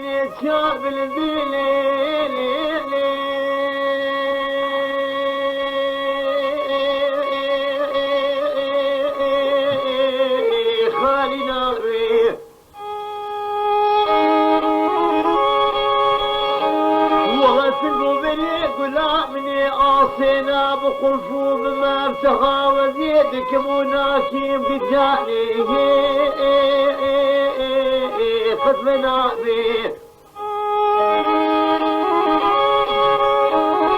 من شاب الذليل خالي ناري والله سلقوا بني غلامني آصينا بخلفو بما ابتغى وزيدك مناكيم قد جاني خدمنا بيه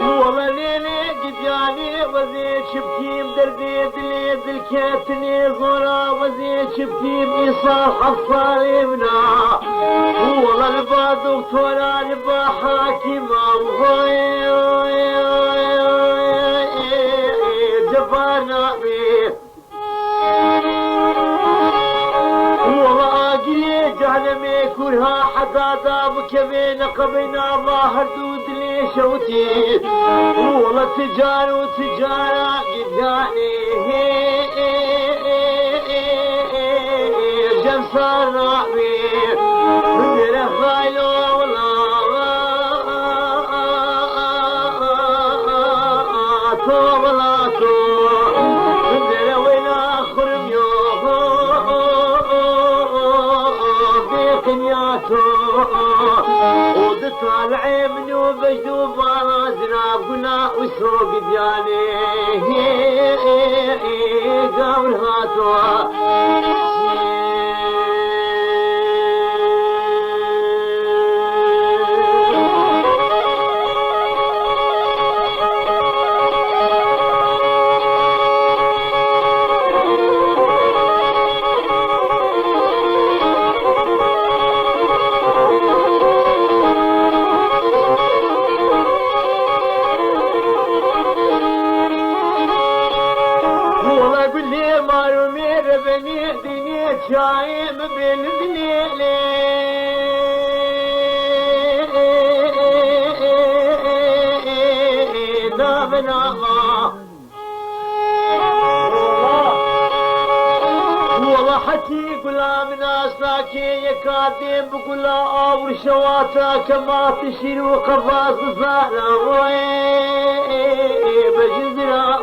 والله ليلي قد جاني وزيد شبكيم دربيد ليد الكاتني زورا وزيد شبكيم إيصال حصالي منا والله لبا دكتورا لبا حاكمة جبارنا بيه والله اقلي جهنم يكونها حدادا بكبين قبينا الله هردود لي شوتي والله تجار وتجارة قداني جمسار رابي من خايلو وطالع من وبجدوب على زنابنا وسوق دياني قاول هاتوا شايم بالذنيل دابنا والله حتي قلا من أساكي يكادم بقلا أور شواتا كما تشير وقفاز زانا بجزرا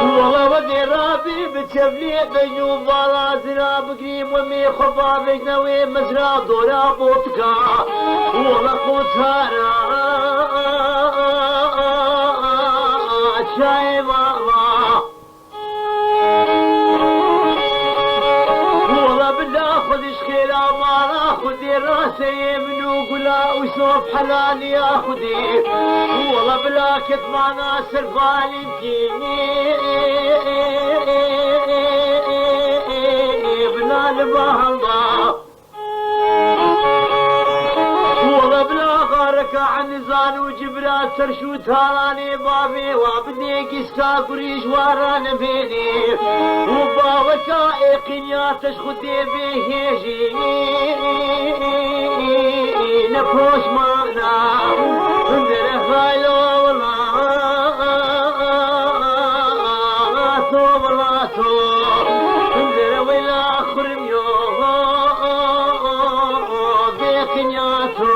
والله ودي رابي بتشبلي بينو بالا زرا بقريم ومي خبا بجنوي مزرا دورا بوتكا والله قوتارا شاي ماما والله بالله خذ شخيرا مالا خذي راسي منو قلا وسوف حلال يا خذي والله بلا كتمانا سرفالي مكيني بلا لبهنضا والله بلا غارك عن نزان وجبرات ترشوت هالاني بابي وابني قسكا قريش واران فيني وباوكا ايقنيا تشخدي بهيجي نفوش معنا اندر خايلو والله صوبلاتو اندر ويلا خرميو بيقنياتو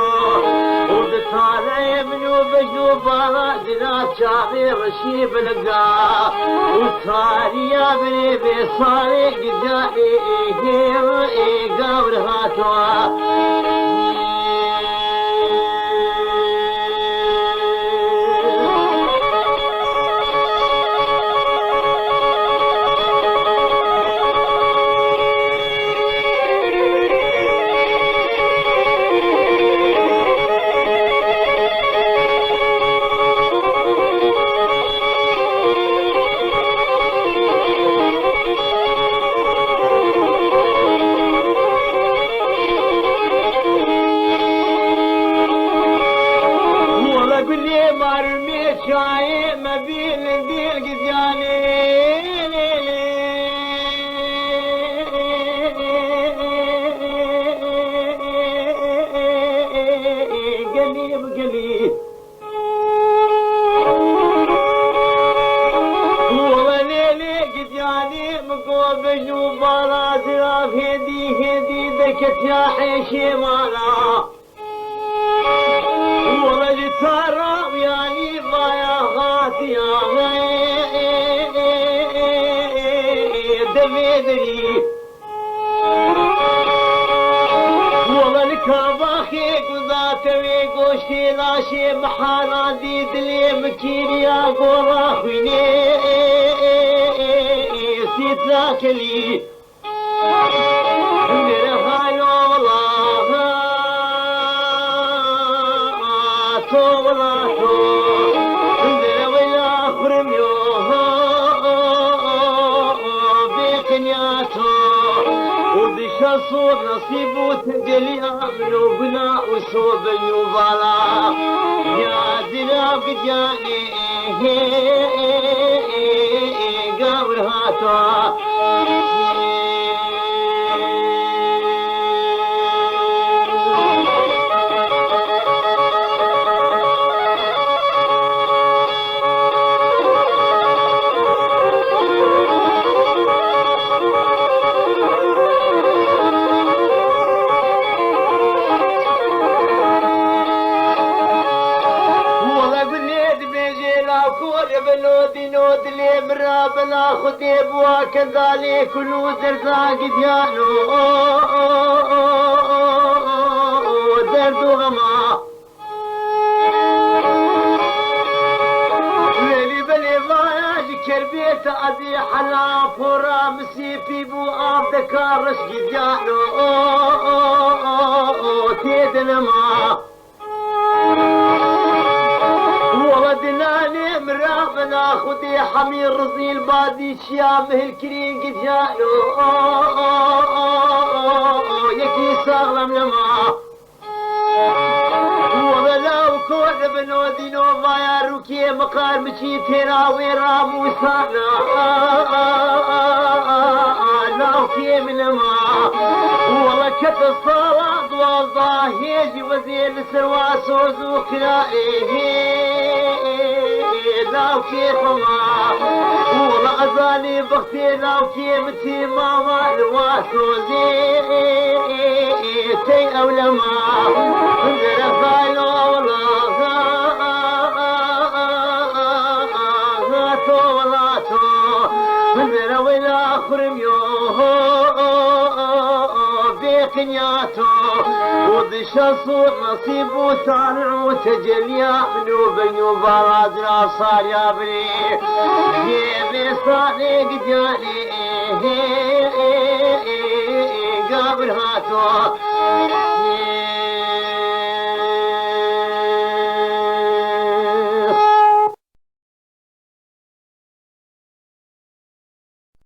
وبطالع منو بجنو بالا دنا شعبي رشيب لقا وصاري يا بني بصاري قدامي قابر هاتوا بركة يا حيشي مالا ولد ترى يعني ما يا غادي دمدري والله الكاباخي قضات ويقوشي لاشي محانا دي دلي مكيني يا قولا خيني سيتلاكلي صوب نصيب وتنقلي من وبنا وصوب النوبالا يا دلاب قدياني قابل هاتوا بلودي نود لي مرابنا خدي بوا كذلك كلو زرزاق ديالو دردو غما ليلي بلي ضايج كربيت ادي حلا فورا مسيفي بو اب دكار رشق ديالو تيدنما ولدناني مرافنا خدي حمير رزيل بادي شيامه الكريم قد جانو يكي ساغلم لما وبلاو كود بنو دينو ضايا روكي مقار مشي تراوي رامو سانا لاوكي من ما والله كت الصلاة والظاهيج وزين سروا سوزو لاوكي حما والله أزاني بختي لاوكي متي ماما الواسو تي أولما رفايلو والله غاتو ولاتو من ولا خرميو بيقنياتو وضش الصوت نصيب وسارع وتجليا منو بنيو برادنا صار يا بني جيبي صادق جاني قابل هاتو